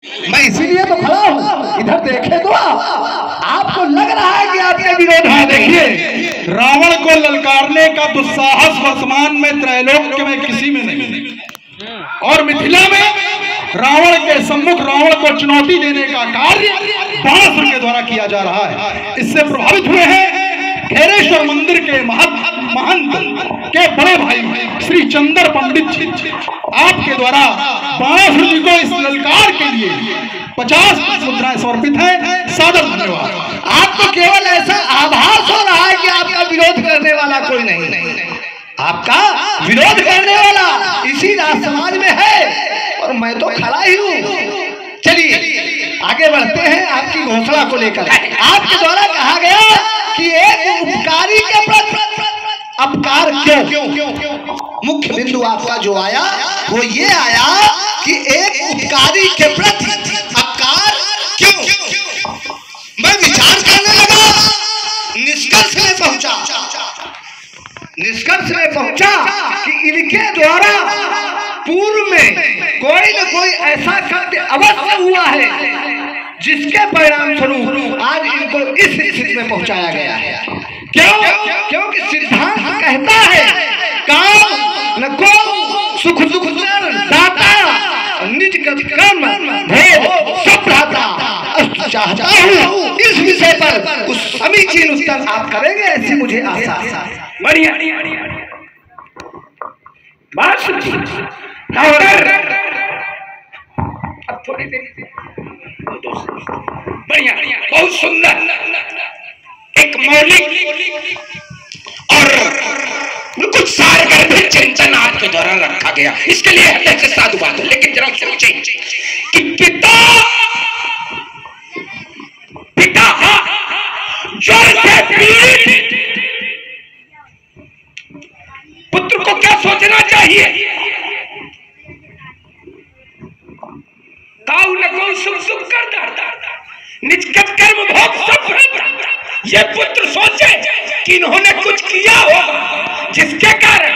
मैं इसीलिए तो खड़ा हूँ, इधर देखे तो आपको लग रहा है कि आपके विरोध में। देखिए, रावण को ललकारने का दुस्साहस वर्तमान में त्रैलोक्य में किसी में नहीं, और मिथिला में रावण के सम्मुख रावण को चुनौती देने का कार्य बाणासुर के द्वारा किया जा रहा है। इससे प्रभावित हुए हैं खैरेश्वर मंदिर के महंत के बड़े भाई श्री चंद्र पंडित जी, आपके द्वारा बाणासुर जी को इस ललकार के लिए 50 मुद्राएं समर्पित हैं। सादर धन्यवाद। आपको केवल ऐसा आभास हो रहा है कि आपका विरोध करने वाला कोई नहीं, आपका विरोध करने वाला इसी राज समाज में है, और मैं तो खड़ा ही हूँ। चलिए आगे बढ़ते हैं आपकी घोषणा को लेकर। आपके द्वारा कहा गया कि एक उपकारी के प्रति अपकार क्यों? मुख्य बिंदु आपका जो आया वो ये आया कि एक उपकारी के प्रति अपकार क्यों? मैं विचार करने लगा, निष्कर्ष में पहुंचा कि इनके द्वारा पूर्व में कोई न कोई ऐसा कृत्य अवश्य हुआ है जिसके परिणाम स्वरूप आज इनको इस स्थिति में पहुंचाया गया है। क्यों? क्योंकि सिद्धांत कहता है काम न को सुख दुख दाता, निज कर्म भेद सब दाता अस्तु चाहता हूँ। इस विषय पर कुछ समीचीन उत्तर आप करेंगे ऐसी मुझे आशा है। बढ़िया बस अब थोड़ी देर बढ़िया बहुत सुंदर एक मौलिक और कुछ सारगर्भित चिंतन आपके द्वारा रखा गया, इसके लिए हृदय से साधुवाद हो। लेकिन जरा सोचे कि पिता जल से पीड़ित पुत्र को क्या सोचना चाहिए? ताऊ लगो सुख सुख कर दाता, निजगत कर्म भोग सब। ये पुत्र सोचे कि इन्होंने कुछ किया होगा जिसके कारण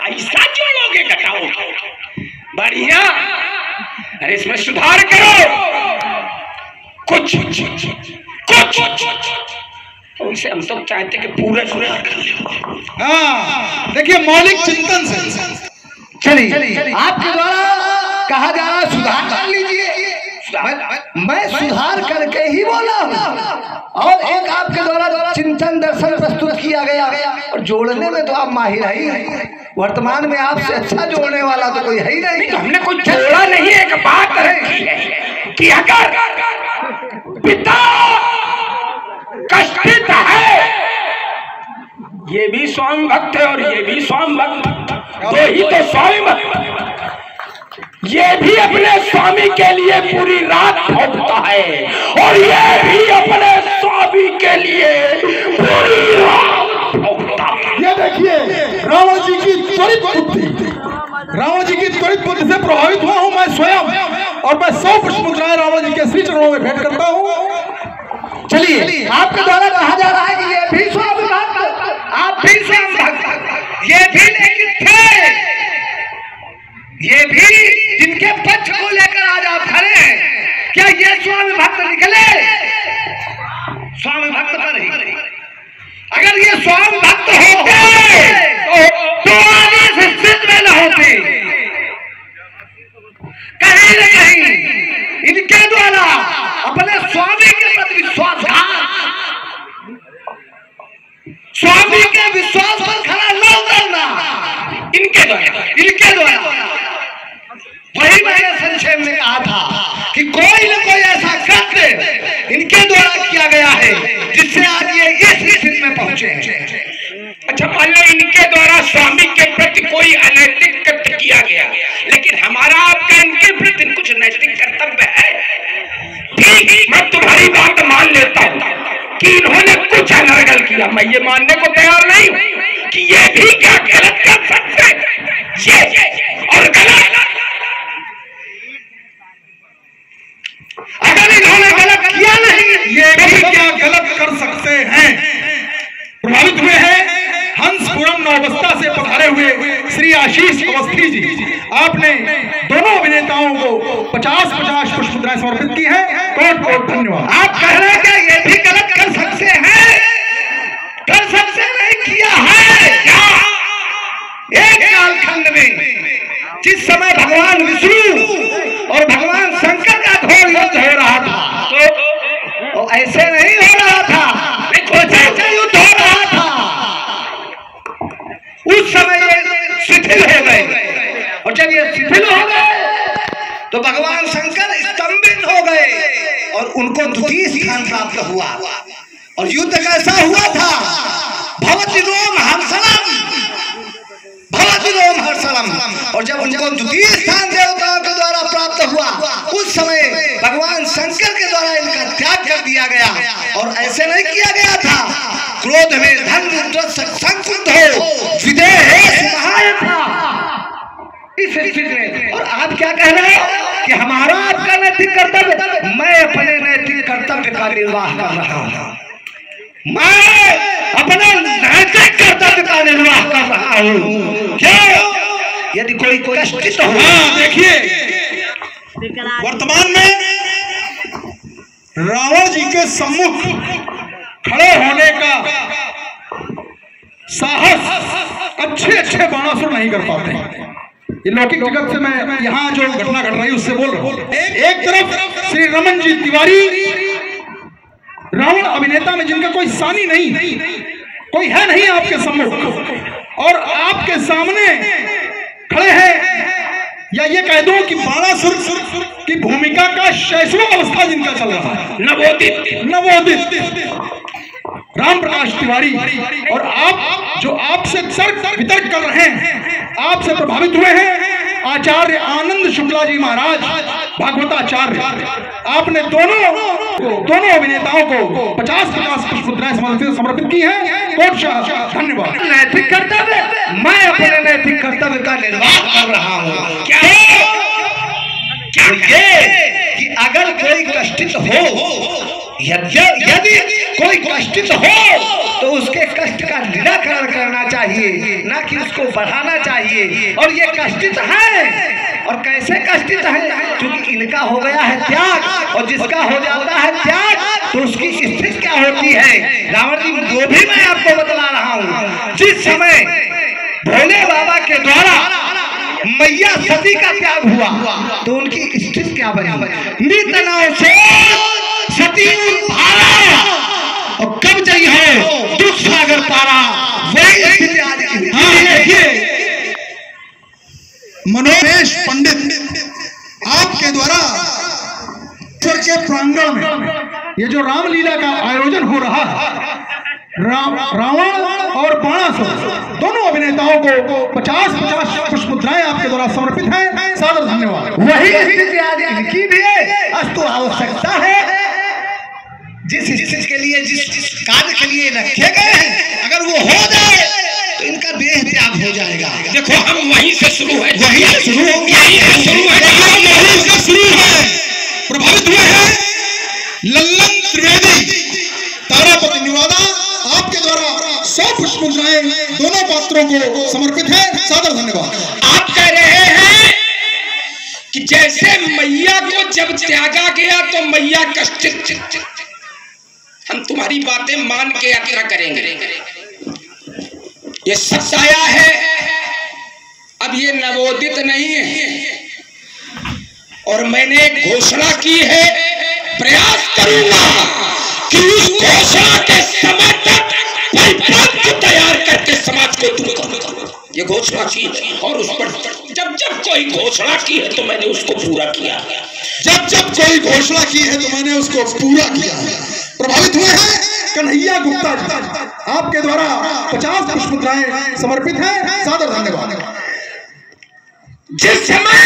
ऐसा क्यों लोगे घटाओ। बढ़िया, अरे इसमें सुधार करो कुछ उनसे हम सब चाहते कि पूरे सुधार कर ले। हाँ, देखिए मौलिक चिंतन से चलिए आपके द्वारा कहा जा रहा है सुधार कर लीजिए। मैं सुधार करके ही बोला हूँ, और एक आपके द्वारा चिंतन दर्शन प्रस्तुत किया गया, और जोड़ने में तो आप माहिर ही हैं। वर्तमान में आपसे अच्छा जोड़ने वाला तो कोई है ही नहीं। तो हमने कोई जोड़ा नहीं, एक बात है कि अगर पिता कष्टित है, ये भी स्वामी भक्त है और ये भी स्वामी भक्त, दो ही तो स्वामी भक्त, ये भी अपने स्वामी के लिए पूरी रात भोगता है और ये भी अपने स्वामी के लिए पूरी रात भोगता है। ये देखिए रावण जी की त्वरित बुद्धि से प्रभावित हुआ हूँ मैं स्वयं, और मैं 100 मुद्राएं रावण जी के श्री चरणों में भेंट करता हूँ। चलिए आपके द्वारा कहा जा रहा है कि ये भी स्वामी भक्त, आप भी स्वामी भक्त, ये भी लेकिन थे, ये भी जिनके पक्ष को लेकर आज आप खड़े हैं, क्या ये स्वामी भक्त निकले? स्वामी भक्त पर ही अगर ये स्वामी भक्त होते तो आगे से स्थित में न होते। कहीं न कहीं इनके द्वारा अपने स्वामी के प्रति विश्वासघात, स्वामी के विश्वास पर खड़ा न उतरना इनके द्वारा वही मैंने संक्षेप में कहा था कि कोई न कोई ऐसा कृत्य इनके द्वारा किया गया है जिससे आज ये इस स्थिति में पहुंचे हैं। अच्छा, मान लो इनके द्वारा स्वामी के प्रति कोई अनैतिक कृत्य किया गया, लेकिन हमारा आपका इनके प्रति कुछ नैतिक कर्तव्य है। ठीक, मैं तुम्हारी बात मान लेता हूँ कि इन्होंने कुछ अनर्गल किया, मैं ये मानने को तैयार नहीं हूँ कि ये भी क्या गलत कर सकते और गलत। अगर इन्होंने गलत किया नहीं, ये भी क्या गलत कर सकते हैं? प्रभावित हुए हैं हंसपुरम नौबस्ता से पधारे हुए श्री आशीष आशीष अवस्थी जी, आपने दोनों अभिनेताओं को 50-50 पुष्प मुद्राएं समर्पित की हैं। बहुत बहुत धन्यवाद। आप कह रहे हैं क्या ये भी गलत कर सकते हैं? कर सकते नहीं, किया है क्या? एक कालखंड में जिस समय भगवान विष्णु और भगवान शंकर का घोर युद्ध हो रहा था, तो ऐसे नहीं हो रहा था, ऐसे युद्ध हो रहा था। उस समय ये शिथिल हो गए, और जब ये शिथिल हो गए तो भगवान शंकर स्तंभित हो गए और उनको द्वितीय स्थान प्राप्त हुआ। और युद्ध कैसा हुआ था? भवति रोम हर्षणम, भवति रोम हर्षणम। और जब उनको द्वितीय स्थान देवताओं के द्वारा प्राप्त हुआ, उस समय भगवान शंकर के द्वारा इनका त्याग कर दिया गया। और ऐसे नहीं किया गया था, क्रोध में धन संकुचित हो विदेह महाय था इस स्थिति में। और आप क्या कह रहे हो कि हमारा आपका नैतिक कर्तव्य? मैं अपने नैतिक कर्तव्य का निर्वाह कर रहा हूँ, मैं अपने नैतिक कर्तव्य का निर्वाह कर रहा हूँ। क्यों? यदि कोई कष्टित हो, देखिए वर्तमान में रावण जी के सम्मुख खड़े होने का साहस अच्छे बाणासुर नहीं कर पाते। ये लौकिक जगत से मैं यहाँ जो घटना घट रही है उससे बोल रहा हूँ। एक तरफ श्री रमन जी तिवारी, रावण अभिनेता में जिनका कोई सानी नहीं, कोई है नहीं आपके सम्मुख, और आपके सामने खड़े हैं, या ये कह दो कि बाणासुर की भूमिका का 6वां अवस्था जिनका चल रहा है, नवोदित राम प्रकाश तिवारी। और आप जो आपसे तर्क वितर्क कर रहे हैं, आपसे प्रभावित हुए हैं आचार्य आनंद शुक्ला जी महाराज, भागवताचार्य। आपने दोनों अभिनेताओं को 50-50 पुष्प मुद्राएं समर्पित की हैं। बहुत धन्यवाद। नैतिक कर्तव्य, मैं अपने नैतिक कर्तव्य का निर्वाह कर रहा हूँ। क्या ये कि अगर कोई कष्टित हो, यदि कोई कष्टित हो तो उसके कष्ट का निराकरण करना चाहिए, ना कि उसको बढ़ाना चाहिए। और ये कष्टित है, और कैसे कष्टित है? क्योंकि इनका हो गया है त्याग, और जिसका हो जाता है त्याग तो उसकी स्थिति क्या होती है? रावण जी, जो भी मैं आपको बतला रहा हूँ, जिस समय भोले बाबा के द्वारा मैया सती का त्याग हुआ तो उनकी स्थिति क्या बनी? नितनाव से सती भारा, और कब जई है दुस्सागर पारा, वही स्थिति आज मनोज पंडित आपके द्वारा के प्रांगण में ये जो रामलीला का आयोजन हो रहा है, रावण और बाणासुर दोनों अभिनेताओं को 50-50 पुष्प मुद्राएं आपके द्वारा समर्पित हैं। सादर धन्यवाद। वही स्थिति आज इनकी भी है। अस्तु आवश्यकता है, जिस चीज के लिए, जिस कार्य के लिए रखे गए हैं, अगर वो हो जाए तो इनका देह त्याग हो जाएगा। देखो हम वहीं से शुरू है, वहीं से शुरू हो गया, वहीं से शुरू है। प्रभावित हुए हैं लल्लन त्रिवेदी, तारापति निवादा, आपके द्वारा 100 पुष्प मुद्राएं दोनों पात्रों को समर्पित है। सादर धन्यवाद। आप कह रहे हैं कि जैसे मैया को जब त्यागा गया तो मैया कष्टित, हम तुम्हारी बातें मान के यात्रा करेंगे। ये सच आया है, अब ये नवोदित नहीं है, और मैंने एक घोषणा की है, प्रयास करूंगा कि उस घोषणा के समय तक परिपक्व तैयार करके समाज को दूर करूंगा। ये घोषणा की है, और उस पर जब कोई घोषणा की है तो मैंने उसको पूरा किया। जब कोई घोषणा की है तो मैंने उसको पूरा किया है। प्रभावित हुए हैं कन्हैया गुप्ता जी, आपके द्वारा 50 पुष्प मुद्राएं समर्पित हैं। सादर धन्यवाद। जिस समय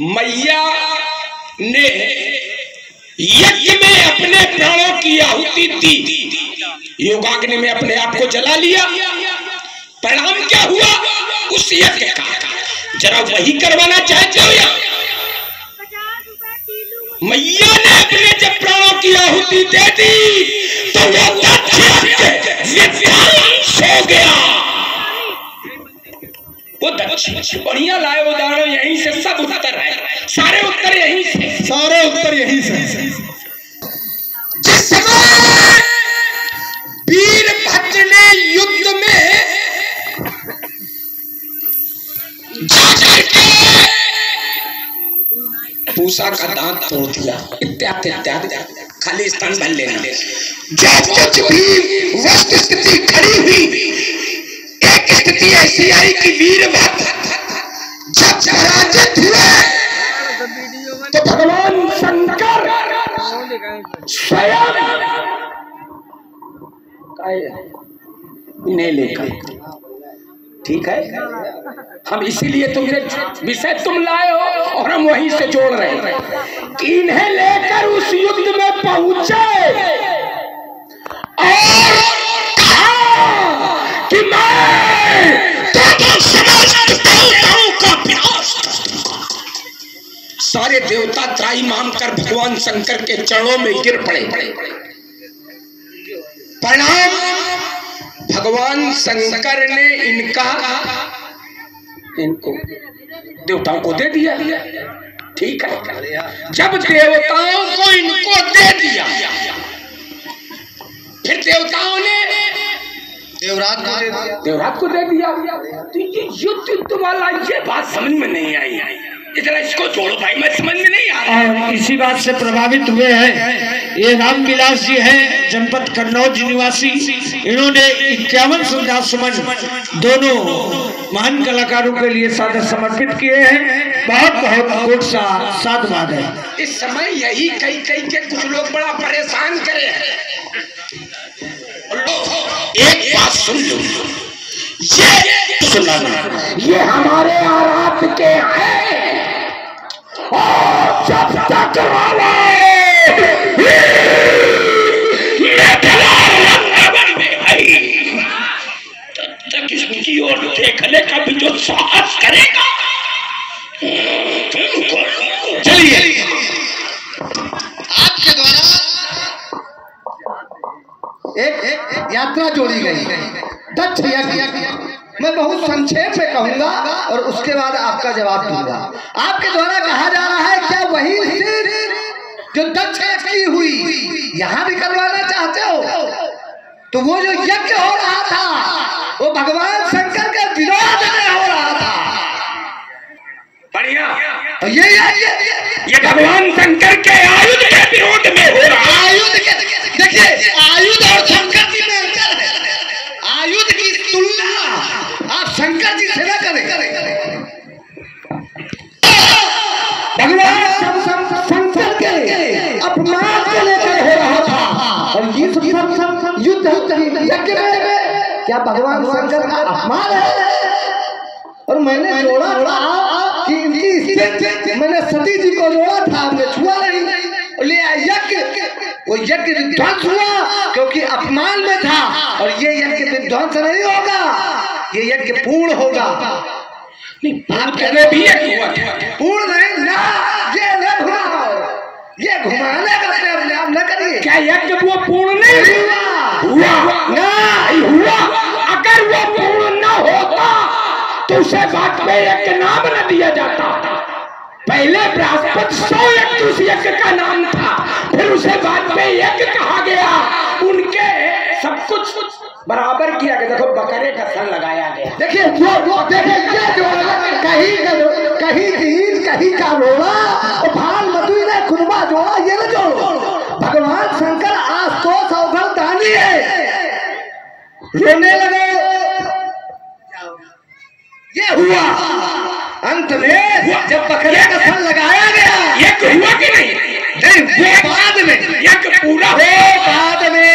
मैया ने यज्ञ में अपने प्राणों की आहुति दी, योगाग्नि में अपने आप को जला लिया, परिणाम क्या हुआ उस यज्ञ का? जरा वही करवाना चाहते हो या? मैया ने अपने जब प्राणों की आहुति दे दी तो वो विध्वंस हो गया। वो दक्ष बढ़िया लाए उदाहरण, यहीं से सब उत्तर है, सारे उत्तर यहीं से, सारे उत्तर यहीं से। जिस समय वीरभद्र ने युद्ध में जाकर के पूसा का दांत तोड़ दिया, इत्यादि इत्यादि, खाली स्थान भर लेना। जो कुछ भी वस्तु स्थिति खड़ी हुई, एक स्थिति ऐसी आई कि वीरभद्र जब पराजित हुए तो भगवान शंकर स्वयं इन्हें लेकर, ठीक है, हम इसीलिए तुम्हें विषय तुम लाए हो और हम वहीं से जोड़ रहे हैं कि इन्हें लेकर उस युद्ध में पहुंचे और कहा कि मैं तो समस्त देवताओं का विनाश करूंगा। सारे देवता त्राहिमाम कर भगवान शंकर के चरणों में गिर पड़े, प्रणाम। भगवान शंकर ने इनको देवताओं को दे दिया, ठीक है। जब देवताओं को इनको दे दिया, फिर देवताओं ने देवराज को दे दिया। तो ये युद्ध वाला ये बात समझ में नहीं आई, इतना इसको जोड़ो भाई, मैं समझ में नहीं आ रहा। और इसी बात से प्रभावित हुए हैं ये रामविलास जी हैं, जनपद कन्नौज निवासी। इन्होंने 51 श्रद्धा सुमन दोनों महान कलाकारों के लिए सादर समर्पित किए हैं। बहुत बहुत कोट सा साधुवाद है। इस समय यही कई के कुछ लोग बड़ा परेशान करे हैं। एक बात सुन लो, ये हमारे आराध्य के हैं और जब तक तब तक इसकी ओर देखने का भी जो साहस करेगा, चलिए आपके द्वारा एक यात्रा जोड़ी गई दक्ष यज्ञ। मैं बहुत संक्षेप में कहूंगा और उसके बाद आपका जवाब दूंगा। आपके द्वारा कहा जा रहा है क्या वही जो दक्ष की हुई यहाँ भी करवाना चाहते हो? तो वो जो यज्ञ हो रहा था वो भगवान शंकर के विरोध में हो रहा था। बढ़िया, तो ये भगवान शंकर के आयुध के विरोध में हो रहा है। आयुध के, देखिए आयुध और शंकर जी में अंतर है। आयुध की तुलना आप शंकर जी से न करें। भगवान शंकर के अपमान को लेकर हो रहा था और ये सब युद्ध यज्ञ में क्या भगवान शंकर का अपमान है? और मैंने जोड़ा था कि इनकी मैंने सती जी को जोड़ा था, हमने छुआ नहीं। ले यज्ञ, वो यज्ञ विध्वंस हुआ क्योंकि अपमान में था। और ये यज्ञ विध्वंस नहीं होगा, ये यज्ञ पूर्ण होगा। आप कहने भी पूर्ण नहीं ना, ये न घुमाओ, ये घुमाने का प्रयास न करिए। क्या यज्ञ वो पूर्ण नहीं हुआ? नहीं हुआ। अगर वो पूर्ण न होता तो उसे बात में यज्ञ नाम न दिया जाता। पहले बृहस्पति 100 यज्ञ उस यज्ञ का नाम था, फिर उसे बाद में यज्ञ कहा गया। उनके सब कुछ बराबर किया गया। देखो बकरे का सन लगाया गया। देखिए वो देखिए कहीं बीज कहीं का रोड़ा और भाल मधुई ने खुनवा जोड़ा, ये न जोड़ो। भगवान शंकर आशुतोष अवघड़ दानी है। रोने लगे, ये हुआ अंत में जब बकरे का सन लगाया गया। यज्ञ हुआ कि नहीं? नहीं, वो बाद में यज्ञ पूरा हो बाद में,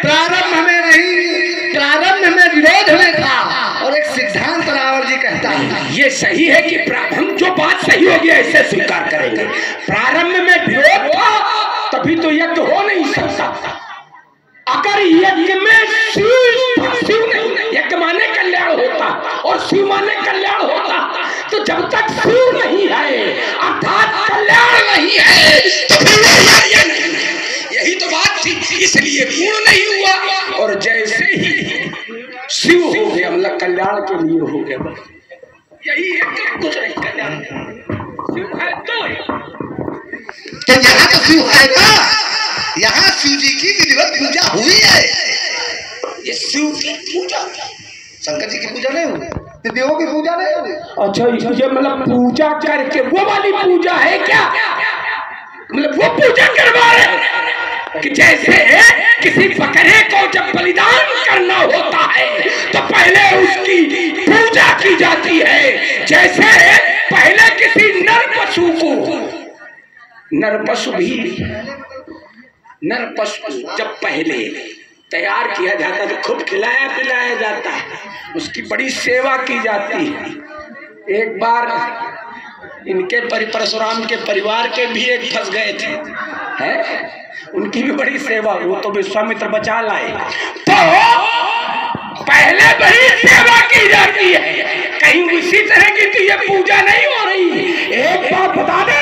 प्रारंभ में नहीं, प्रारंभ में विरोध में था। और एक सिद्धांत रावण जी कहता है ये सही है कि हम जो बात सही होगी ऐसे स्वीकार करेंगे। प्रारंभ में विरोध था तभी तो यज्ञ हो नहीं सकता। अगर यज्ञ में शिव नहीं, यज्ञ माने कल्याण होता और शिव माने कल्याण होता, तो जब तक शिव नहीं है अर्थात कल्याण नहीं है तो फिर यज्ञ नहीं। यही तो बात थी, इसलिए पूर्ण नहीं हुआ। और जैसे ही शिव हो गया, मतलब कल्याण के लिए हो गया, यही है, कुछ नहीं, कल्याण शिव है तो यहाँ तो शिव है ना, यहाँ शिव जी की विधिवत पूजा हुई है। ये शिव की पूजा, शंकर जी की पूजा नहीं हुई, देवों की पूजा नहीं हुई। अच्छा ये मतलब पूजा करके वो वाली पूजा है क्या? मतलब वो पूजा करवा रहे कि जैसे किसी बकरे को जब बलिदान करना होता है तो पहले उसकी पूजा की जाती है, जैसे पहले किसी नर पशु को, नर पशु जब पहले तैयार किया जाता है तो खूब खिलाया पिलाया जाता है, उसकी बड़ी सेवा की जाती है। एक बार इनके परशुराम के परिवार के भी एक फंस गए थे, हैं? उनकी भी बड़ी सेवा, वो तो विश्वामित्र बचा लाए। तो पहले बड़ी सेवा की जाती है, कहीं इसी तरह की तो ये पूजा नहीं हो रही। एक बात बता दे,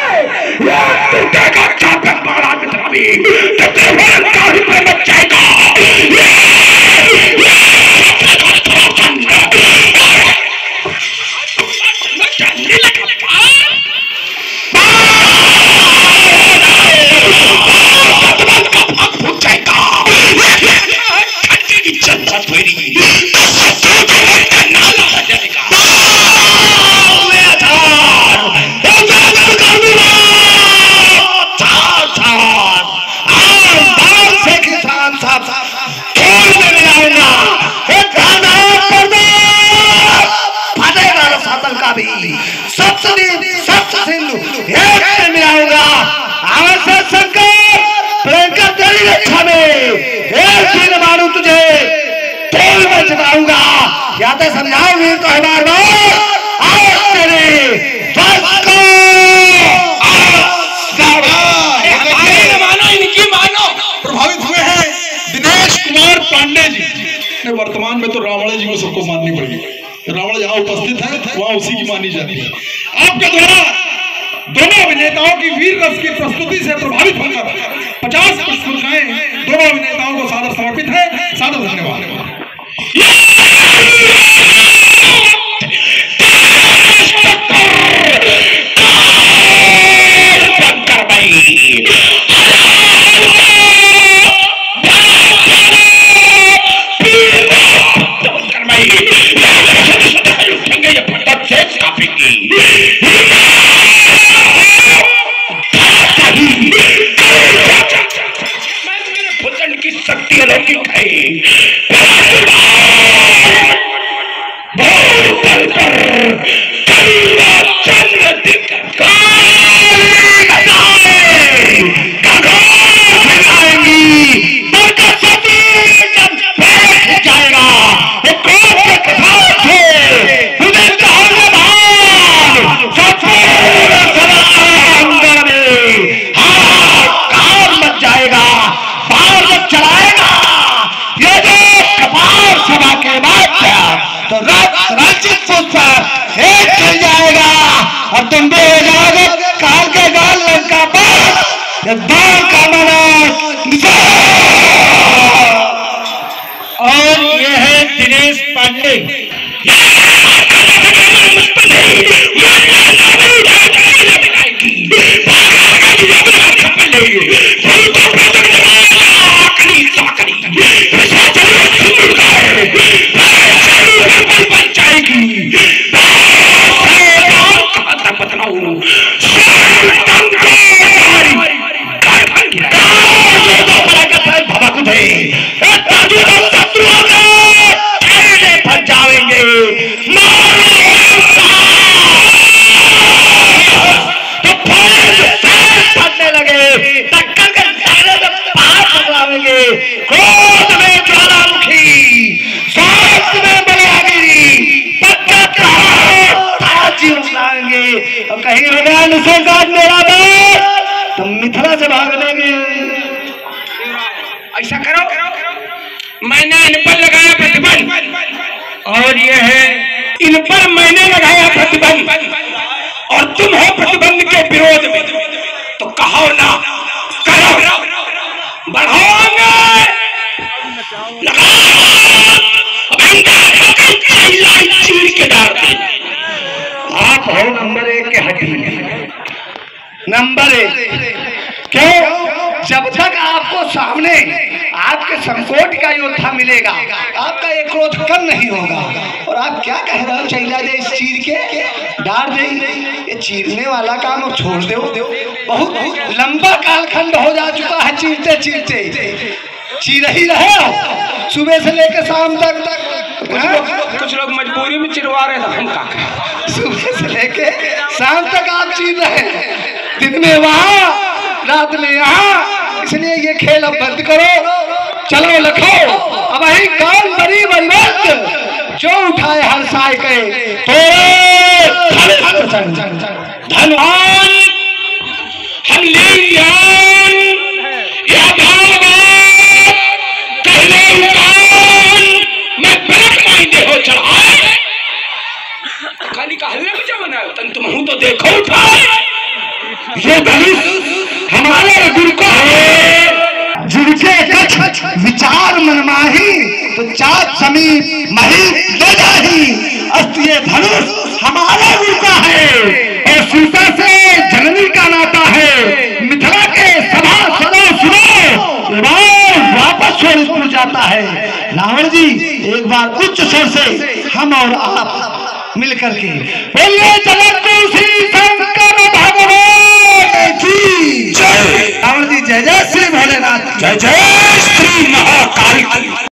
या तो समझाओ वीर तो हमार मानो इनकी मानो। प्रभावित हुए हैं दिनेश कुमार पांडे जी ने। वर्तमान में तो रावण जी को सबको माननी पड़ेगी, रावण जहाँ उपस्थित है वहाँ उसी की मानी जाती है। आपके द्वारा दोनों अभिनेताओं की वीर रस की प्रस्तुति से प्रभावित होकर 50 पुष्पमालाएं दोनों अभिनेताओं को सादर समर्पित है। सादर धन्यवाद। और ये है दिनेश पांडे। तो मिथिला से भाग लेंगे। ऐसा करो, मैंने इन पर लगाया प्रतिबंध, और ये है इन पर मैंने लगाया प्रतिबंध, और तुम हो प्रतिबंध के विरोध में, तो कहो ना करो, बढ़ाओगे लगाओ। नंबर 1 के हड्डी, नंबर 1। क्यों? जब तक आपको सामने आपके संकोट का योद्धा मिलेगा, आपका एक क्रोध कम नहीं होगा। और आप क्या कह रहे हो, चला दे इस चीर के डाल दे, ये चीरने वाला काम अब छोड़ दो। बहुत लंबा कालखंड हो जा चुका है चीरते चीरते, चीर ही रहे सुबह से लेकर शाम तक। कुछ लोग मजबूरी में चिरवा रहे थे, हम का सुबह से लेके शाम तक आप चीर रहे हैं, दिन में वहाँ रात में यहाँ। इसलिए ये खेल अब बंद करो, चलो लखो अब वही कान बड़ी बलवंत जो उठाए हर साय के धनवान हम खाली का हल्ले में जब बना तन तुम हूं तो देखो उठा ये धनुष हमारे गुरु को जिनके कछ विचार मनमाही तो चाँद समीप मही ले जाही। अस्त ये धनुष हमारे गुरु का है और सीता से जननी का नाता है। मिथिला के सभा सदो सुनो वापस सोनितपुर जाता है। रावण जी एक बार उच्च स्वर से हम और आप मिलकर के बोलिए जगत श्री शंकर भगवान जी जय। रावण जी जय जय श्री भोलेनाथ, जय जय श्री महाकाल।